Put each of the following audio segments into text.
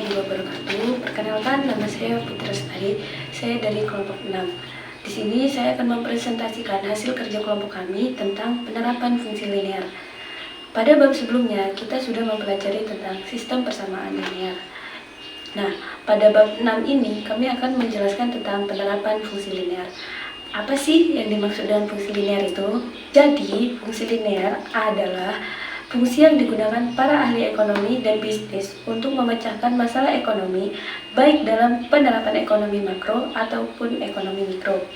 warahmatullahi wabarakatuh. Perkenalkan, nama saya Putri Lestari. Saya dari kelompok 6. Di sini saya akan mempresentasikan hasil kerja kelompok kami tentang penerapan fungsi linear. Pada bab sebelumnya, kita sudah mempelajari tentang sistem persamaan linear. Nah, pada bab 6 ini kami akan menjelaskan tentang penerapan fungsi linear. Apa sih yang dimaksud dengan fungsi linear itu? Jadi, fungsi linear adalah fungsi yang digunakan para ahli ekonomi dan bisnis untuk memecahkan masalah ekonomi, baik dalam penerapan ekonomi makro ataupun ekonomi mikro.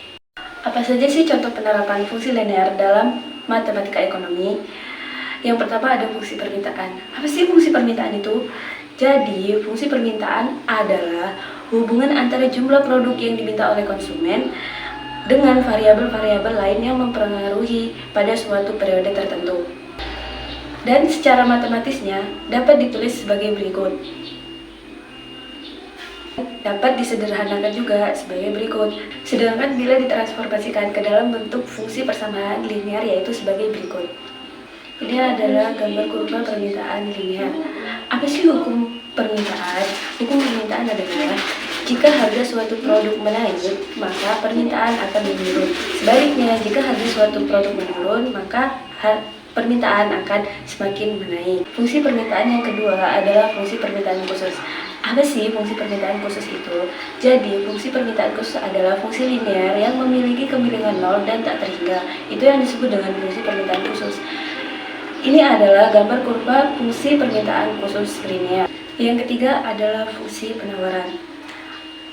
Apa saja sih contoh penerapan fungsi linear dalam matematika ekonomi? Yang pertama ada fungsi permintaan. Apa sih fungsi permintaan itu? Jadi, fungsi permintaan adalah hubungan antara jumlah produk yang diminta oleh konsumen dengan variabel-variabel lain yang mempengaruhi pada suatu periode tertentu. Dan secara matematisnya dapat ditulis sebagai berikut. Dapat disederhanakan juga sebagai berikut. Sedangkan bila ditransformasikan ke dalam bentuk fungsi persamaan linear yaitu sebagai berikut. Ini adalah gambar kurva permintaan linear. Apa sih hukum permintaan? Hukum permintaan adalah jika harga suatu produk menaik, maka permintaan akan menurun. Sebaliknya, jika harga suatu produk menurun, maka permintaan akan semakin menaik. Fungsi permintaan yang kedua adalah fungsi permintaan khusus. Apa sih fungsi permintaan khusus itu? Jadi, fungsi permintaan khusus adalah fungsi linear yang memiliki kemiringan 0 dan tak terhingga. Itu yang disebut dengan fungsi permintaan khusus. Ini adalah gambar kurva fungsi permintaan khusus linear. Yang ketiga adalah fungsi penawaran.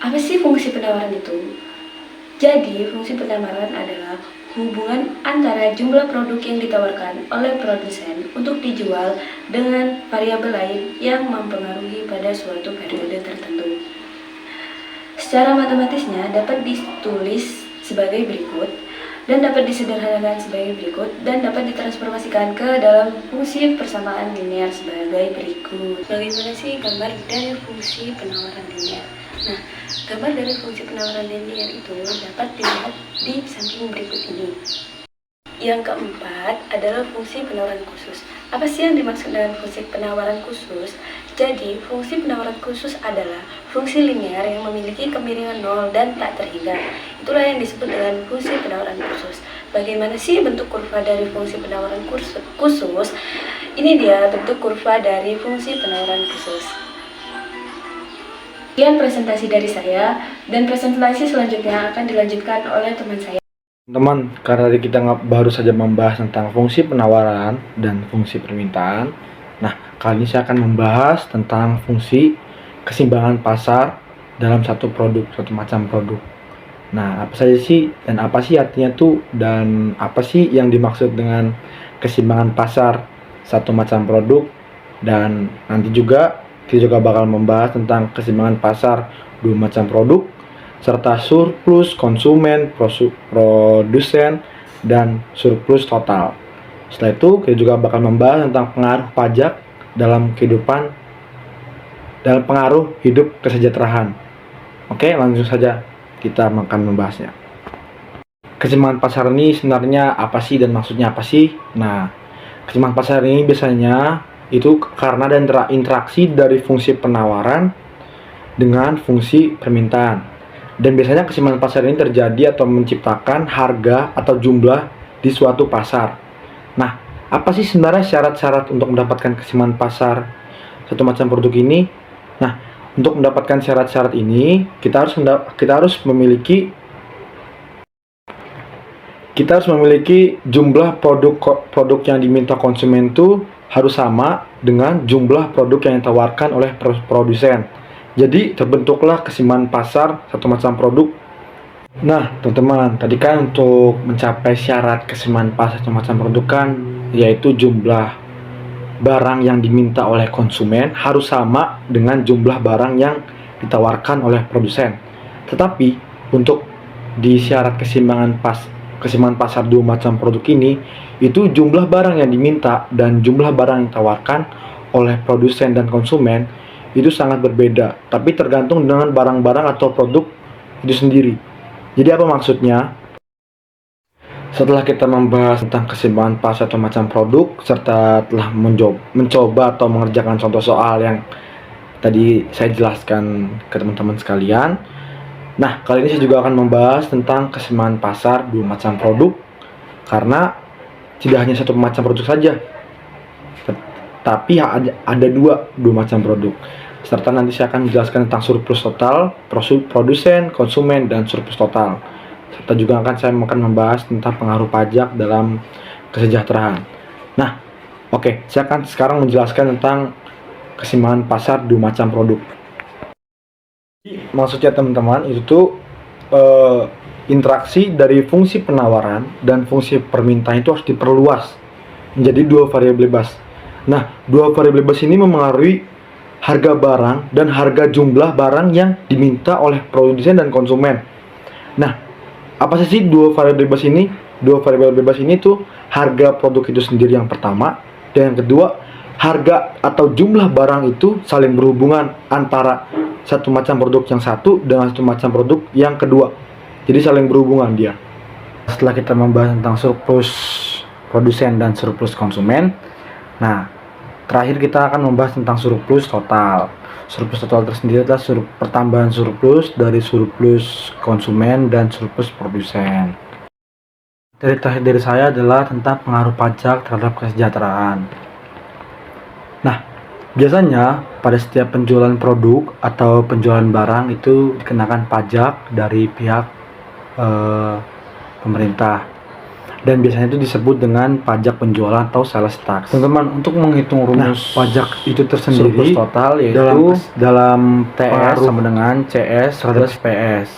Apa sih fungsi penawaran itu? Jadi, fungsi penawaran adalah hubungan antara jumlah produk yang ditawarkan oleh produsen untuk dijual dengan variabel lain yang mempengaruhi pada suatu periode tertentu. Secara matematisnya dapat ditulis sebagai berikut dan dapat disederhanakan sebagai berikut dan dapat ditransformasikan ke dalam fungsi persamaan linear sebagai berikut. Bagaimana sih gambar dari fungsi penawaran linear? Nah, gambar dari fungsi penawaran linear itu dapat dilihat di samping berikut ini. Yang keempat adalah fungsi penawaran khusus. Apa sih yang dimaksud dengan fungsi penawaran khusus? Jadi, fungsi penawaran khusus adalah fungsi linear yang memiliki kemiringan 0 dan tak terhingga. Itulah yang disebut dengan fungsi penawaran khusus. Bagaimana sih bentuk kurva dari fungsi penawaran khusus? Ini dia bentuk kurva dari fungsi penawaran khusus. Sekian presentasi dari saya, dan presentasi selanjutnya akan dilanjutkan oleh teman saya. Teman, karena kita baru saja membahas tentang fungsi penawaran dan fungsi permintaan. Nah, kali ini saya akan membahas tentang fungsi keseimbangan pasar dalam satu produk, satu macam produk. Nah, apa saja sih dan apa sih artinya tuh, dan apa sih yang dimaksud dengan keseimbangan pasar satu macam produk, dan nanti juga kita juga bakal membahas tentang keseimbangan pasar dua macam produk, serta surplus konsumen, produsen, dan surplus total. Setelah itu, kita juga bakal membahas tentang pengaruh pajak dalam pengaruh hidup kesejahteraan. Oke, langsung saja kita akan membahasnya. Keseimbangan pasar ini sebenarnya apa sih dan maksudnya apa sih? Nah, keseimbangan pasar ini biasanya itu karena ada interaksi dari fungsi penawaran dengan fungsi permintaan. Dan biasanya keseimbangan pasar ini terjadi atau menciptakan harga atau jumlah di suatu pasar. Nah, apa sih sebenarnya syarat-syarat untuk mendapatkan keseimbangan pasar satu macam produk ini? Nah, untuk mendapatkan syarat-syarat ini, kita harus memiliki jumlah produk yang diminta konsumen itu harus sama dengan jumlah produk yang ditawarkan oleh produsen. Jadi terbentuklah keseimbangan pasar satu macam produk. Nah, teman-teman, tadi kan untuk mencapai syarat keseimbangan pasar satu macam produk kan, yaitu jumlah barang yang diminta oleh konsumen harus sama dengan jumlah barang yang ditawarkan oleh produsen. Tetapi untuk di syarat keseimbangan pasar dua macam produk ini, itu jumlah barang yang diminta dan jumlah barang yang ditawarkan oleh produsen dan konsumen itu sangat berbeda, tapi tergantung dengan barang-barang atau produk itu sendiri. Jadi apa maksudnya? Setelah kita membahas tentang keseimbangan pasar atau macam produk, serta telah mencoba atau mengerjakan contoh soal yang tadi saya jelaskan ke teman-teman sekalian. Nah, kali ini saya juga akan membahas tentang keseimbangan pasar dua macam produk, karena tidak hanya satu macam produk saja, tapi ada dua macam produk. Serta nanti saya akan menjelaskan tentang surplus total, produsen, konsumen, dan surplus total. Serta juga saya akan membahas tentang pengaruh pajak dalam kesejahteraan. Nah, oke, saya akan sekarang menjelaskan tentang keseimbangan pasar dua macam produk. Maksudnya teman-teman, itu tuh interaksi dari fungsi penawaran dan fungsi permintaan itu harus diperluas menjadi dua variabel bebas. Nah, dua variabel bebas ini memengaruhi harga barang dan harga jumlah barang yang diminta oleh produsen dan konsumen. Nah, apa sih dua variabel bebas ini? Dua variabel bebas ini tuh harga produk itu sendiri yang pertama, dan yang kedua, harga atau jumlah barang itu saling berhubungan antara satu macam produk yang satu dengan satu macam produk yang kedua. Jadi saling berhubungan dia. Setelah kita membahas tentang surplus produsen dan surplus konsumen, nah, terakhir kita akan membahas tentang surplus total. Surplus total tersendiri adalah pertambahan surplus dari surplus konsumen dan surplus produsen. Terakhir dari saya adalah tentang pengaruh pajak terhadap kesejahteraan. Nah, biasanya pada setiap penjualan produk atau penjualan barang itu dikenakan pajak dari pihak pemerintah, dan biasanya itu disebut dengan pajak penjualan atau sales tax. Teman-teman, untuk menghitung rumus pajak itu tersendiri, surplus total yaitu dalam TS sama dengan CS plus PS.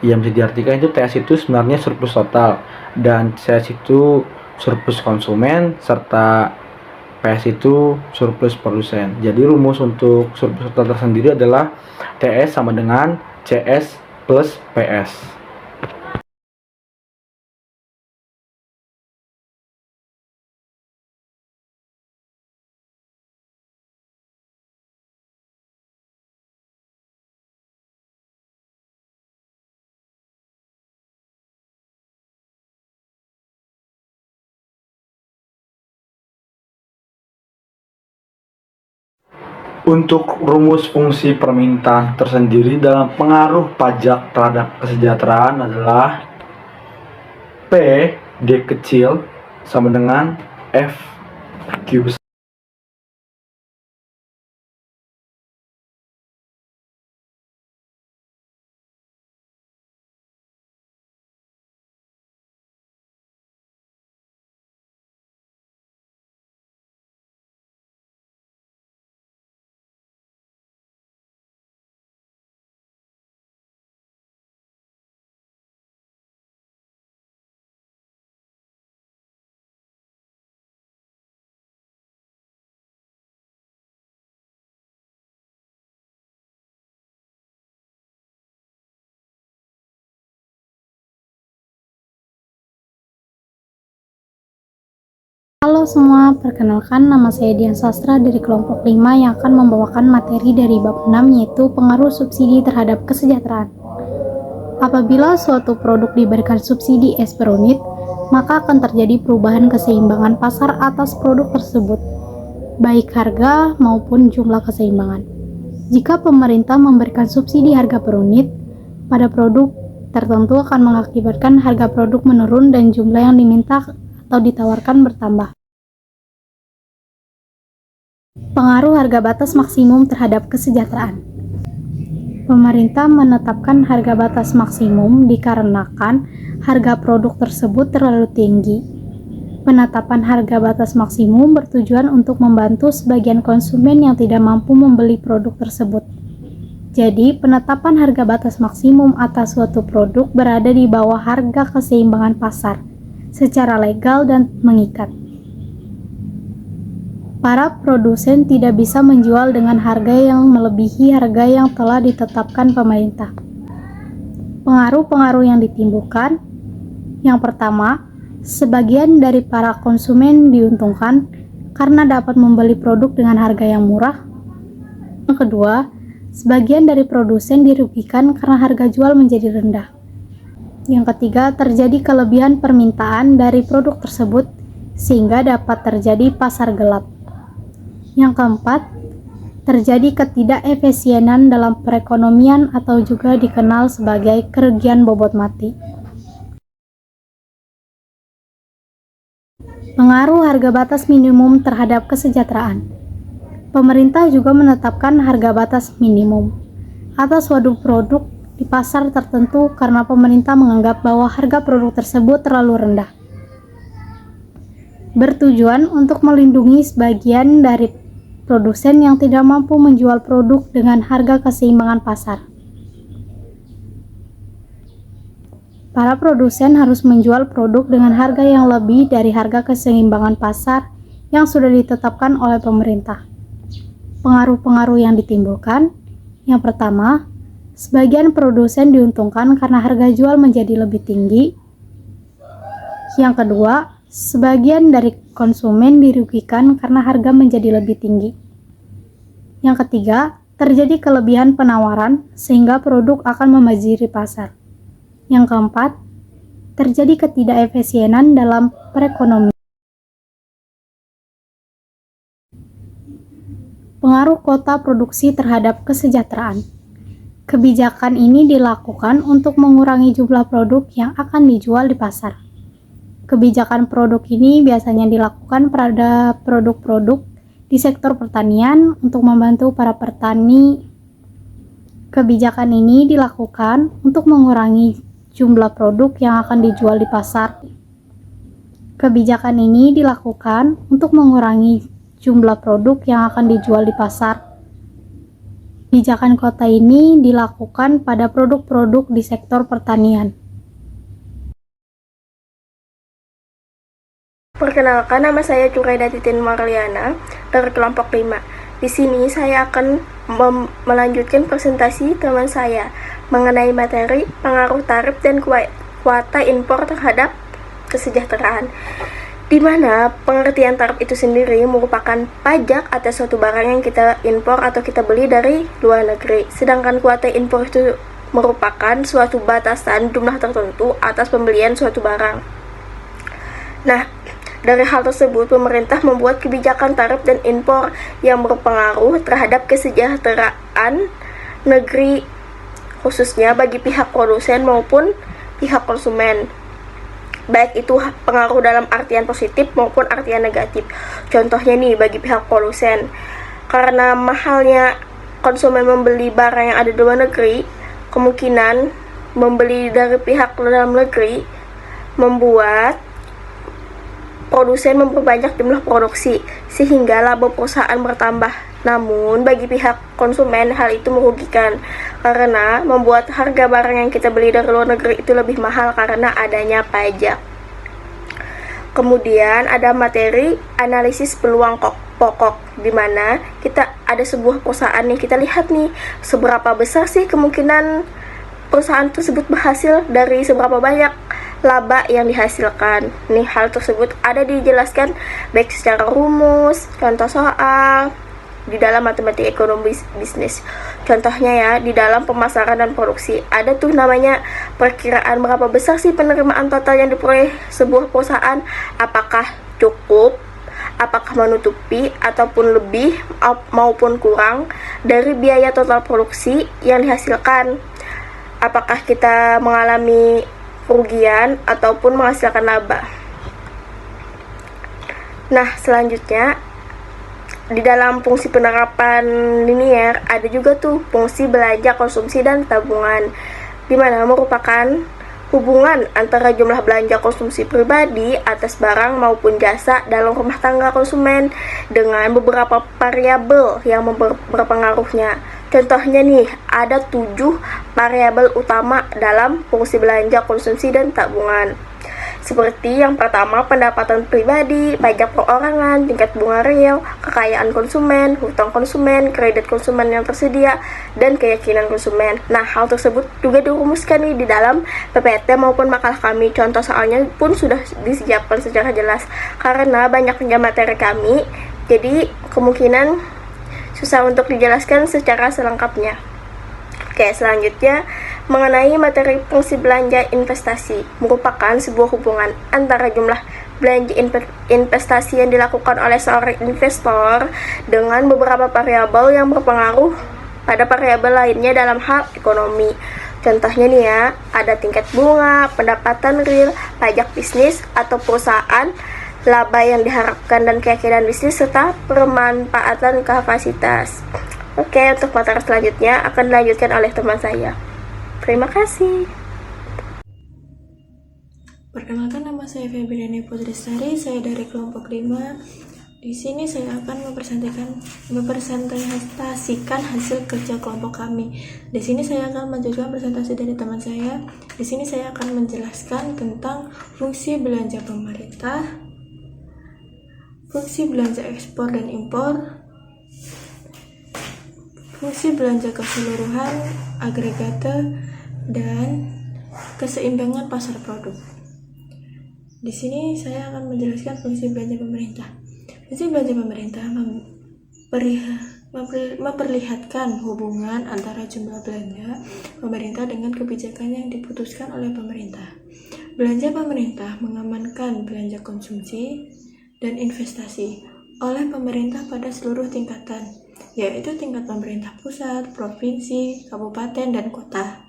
Yang bisa diartikan itu TS itu sebenarnya surplus total, dan CS itu surplus konsumen, serta PS itu surplus produsen. Jadi rumus untuk surplus total tersendiri adalah TS sama dengan CS plus PS. Untuk rumus fungsi permintaan tersendiri dalam pengaruh pajak terhadap kesejahteraan adalah P D kecil sama dengan F Q besar. Halo semua, perkenalkan nama saya Dian Sastra dari kelompok 5 yang akan membawakan materi dari bab 6, yaitu pengaruh subsidi terhadap kesejahteraan. Apabila suatu produk diberikan subsidi S per unit, maka akan terjadi perubahan keseimbangan pasar atas produk tersebut, baik harga maupun jumlah keseimbangan. Jika pemerintah memberikan subsidi harga per unit, pada produk tertentu akan mengakibatkan harga produk menurun dan jumlah yang diminta atau ditawarkan bertambah. Pengaruh harga batas maksimum terhadap kesejahteraan. Pemerintah menetapkan harga batas maksimum dikarenakan harga produk tersebut terlalu tinggi. Penetapan harga batas maksimum bertujuan untuk membantu sebagian konsumen yang tidak mampu membeli produk tersebut. Jadi, penetapan harga batas maksimum atas suatu produk berada di bawah harga keseimbangan pasar secara legal dan mengikat. Para produsen tidak bisa menjual dengan harga yang melebihi harga yang telah ditetapkan pemerintah. Pengaruh-pengaruh yang ditimbulkan. Yang pertama, sebagian dari para konsumen diuntungkan karena dapat membeli produk dengan harga yang murah. Yang kedua, sebagian dari produsen dirugikan karena harga jual menjadi rendah. Yang ketiga, terjadi kelebihan permintaan dari produk tersebut sehingga dapat terjadi pasar gelap. Yang keempat, terjadi ketidakefisienan dalam perekonomian atau juga dikenal sebagai kerugian bobot mati. Pengaruh harga batas minimum terhadap kesejahteraan. Pemerintah juga menetapkan harga batas minimum atas suatu produk di pasar tertentu karena pemerintah menganggap bahwa harga produk tersebut terlalu rendah. Bertujuan untuk melindungi sebagian dari produsen yang tidak mampu menjual produk dengan harga keseimbangan pasar. Para produsen harus menjual produk dengan harga yang lebih dari harga keseimbangan pasar yang sudah ditetapkan oleh pemerintah. Pengaruh-pengaruh yang ditimbulkan. Yang pertama, sebagian produsen diuntungkan karena harga jual menjadi lebih tinggi. Yang kedua, sebagian dari konsumen dirugikan karena harga menjadi lebih tinggi. Yang ketiga, terjadi kelebihan penawaran sehingga produk akan membaziri pasar. Yang keempat, terjadi ketidakefisienan dalam perekonomian. Pengaruh kota produksi terhadap kesejahteraan. Kebijakan ini dilakukan untuk mengurangi jumlah produk yang akan dijual di pasar. Kebijakan produk ini biasanya dilakukan pada produk-produk di sektor pertanian untuk membantu para petani. Kebijakan ini dilakukan untuk mengurangi jumlah produk yang akan dijual di pasar. Kebijakan ini dilakukan untuk mengurangi jumlah produk yang akan dijual di pasar. Kebijakan kota ini dilakukan pada produk-produk di sektor pertanian. Perkenalkan, nama saya Curaida Titin Marliana dari kelompok 5. Di sini saya akan melanjutkan presentasi teman saya mengenai materi pengaruh tarif dan kuota impor terhadap kesejahteraan, di mana pengertian tarif itu sendiri merupakan pajak atas suatu barang yang kita impor atau kita beli dari luar negeri, sedangkan kuota impor itu merupakan suatu batasan jumlah tertentu atas pembelian suatu barang. Nah, dari hal tersebut, pemerintah membuat kebijakan tarif dan impor yang berpengaruh terhadap kesejahteraan negeri, khususnya bagi pihak produsen maupun pihak konsumen. Baik itu pengaruh dalam artian positif maupun artian negatif. Contohnya nih, bagi pihak produsen, karena mahalnya konsumen membeli barang yang ada di luar negeri, kemungkinan membeli dari pihak dalam negeri membuat produsen memperbanyak jumlah produksi sehingga laba perusahaan bertambah. Namun bagi pihak konsumen hal itu merugikan karena membuat harga barang yang kita beli dari luar negeri itu lebih mahal karena adanya pajak. Kemudian ada materi analisis peluang pokok, di mana kita ada sebuah perusahaan yang kita lihat nih seberapa besar sih kemungkinan perusahaan tersebut berhasil dari seberapa banyak laba yang dihasilkan. Nih, hal tersebut ada dijelaskan baik secara rumus, contoh soal di dalam matematika ekonomi bisnis. Contohnya ya, di dalam pemasaran dan produksi ada tuh namanya perkiraan berapa besar sih penerimaan total yang diperoleh sebuah perusahaan, apakah cukup, apakah menutupi ataupun lebih maupun kurang dari biaya total produksi yang dihasilkan, apakah kita mengalami kerugian ataupun menghasilkan laba. Nah, selanjutnya di dalam fungsi penerapan linier ada juga tuh fungsi belanja, konsumsi, dan tabungan, di mana merupakan hubungan antara jumlah belanja konsumsi pribadi atas barang maupun jasa dalam rumah tangga konsumen dengan beberapa variabel yang berpengaruhnya. Contohnya nih, ada 7 variabel utama dalam fungsi belanja, konsumsi, dan tabungan. Seperti yang pertama, pendapatan pribadi, pajak perorangan, tingkat bunga real, kekayaan konsumen, hutang konsumen, kredit konsumen yang tersedia, dan keyakinan konsumen. Nah, hal tersebut juga dirumuskan nih di dalam PPT maupun makalah kami. Contoh soalnya pun sudah disiapkan secara jelas. Karena banyaknya materi kami, jadi kemungkinan susah untuk dijelaskan secara selengkapnya. Oke, selanjutnya mengenai materi fungsi belanja investasi, merupakan sebuah hubungan antara jumlah belanja investasi yang dilakukan oleh seorang investor dengan beberapa variabel yang berpengaruh pada variabel lainnya dalam hal ekonomi. Contohnya nih ya, ada tingkat bunga, pendapatan real, pajak bisnis atau perusahaan, laba yang diharapkan dan keyakinan bisnis, serta pemanfaatan kapasitas. Oke, untuk materi selanjutnya akan dilanjutkan oleh teman saya. Terima kasih. Perkenalkan, nama saya Febriani Putrisari, saya dari kelompok 5. Di sini saya akan mempresentasikan hasil kerja kelompok kami. Di sini saya akan melanjutkan presentasi dari teman saya. Di sini saya akan menjelaskan tentang fungsi belanja pemerintah, fungsi belanja ekspor dan impor, fungsi belanja keseluruhan, agregate, dan keseimbangan pasar produk. Di sini saya akan menjelaskan fungsi belanja pemerintah. Fungsi belanja pemerintah memperlihatkan hubungan antara jumlah belanja pemerintah dengan kebijakan yang diputuskan oleh pemerintah. Belanja pemerintah mengamankan belanja konsumsi dan investasi oleh pemerintah pada seluruh tingkatan, yaitu tingkat pemerintah pusat, provinsi, kabupaten, dan kota.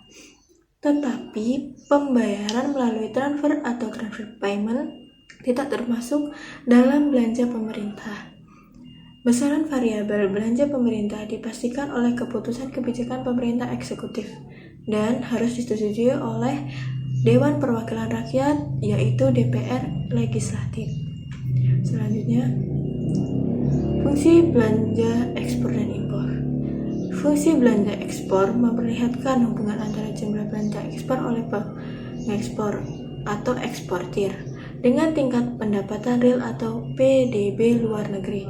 Tetapi pembayaran melalui transfer atau transfer payment tidak termasuk dalam belanja pemerintah. Besaran variabel belanja pemerintah dipastikan oleh keputusan kebijakan pemerintah eksekutif dan harus disetujui oleh Dewan Perwakilan Rakyat, yaitu DPR legislatif. Selanjutnya, fungsi belanja ekspor dan impor. Fungsi belanja ekspor memperlihatkan hubungan antara jumlah belanja ekspor oleh pengekspor atau eksportir dengan tingkat pendapatan real atau PDB luar negeri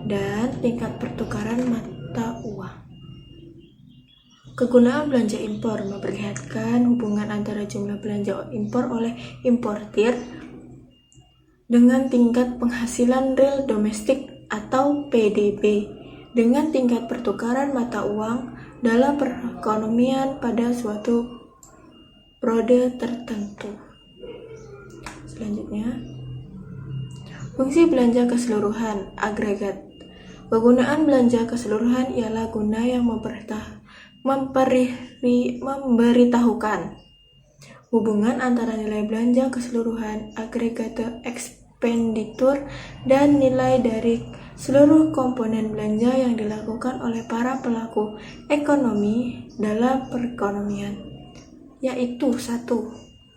dan tingkat pertukaran mata uang. Kegunaan belanja impor memperlihatkan hubungan antara jumlah belanja impor oleh importir dengan tingkat penghasilan real domestik atau PDB dengan tingkat pertukaran mata uang dalam perekonomian pada suatu periode tertentu. Selanjutnya, fungsi belanja keseluruhan agregat. Kegunaan belanja keseluruhan ialah guna yang memberitahukan hubungan antara nilai belanja keseluruhan agregate expenditure dan nilai dari seluruh komponen belanja yang dilakukan oleh para pelaku ekonomi dalam perekonomian, yaitu 1.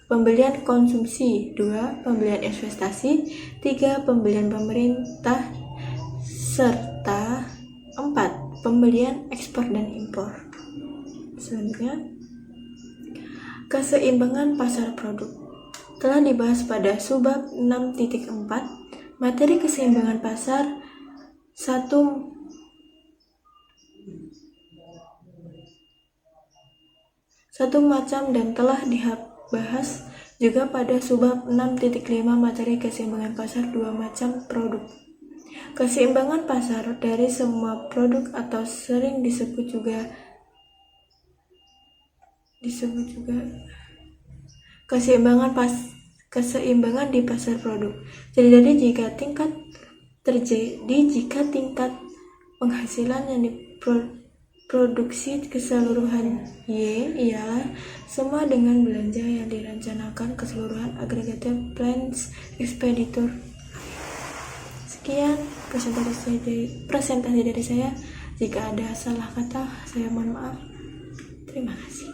Pembelian konsumsi, 2. Pembelian investasi, 3. Pembelian pemerintah, serta 4. Pembelian ekspor dan impor. Selanjutnya, keseimbangan pasar produk telah dibahas pada subbab 6.4. Materi keseimbangan pasar satu macam dan telah dibahas juga pada subbab 6.5 materi keseimbangan pasar dua macam produk. Keseimbangan pasar dari semua produk atau sering disebut juga keseimbangan di pasar produk. Jadi jika tingkat penghasilan yang diproduksi keseluruhan Y ialah sama dengan belanja yang direncanakan keseluruhan aggregate plans expenditure. Sekian presentasi dari saya. Jika ada salah kata, saya mohon maaf. Terima kasih.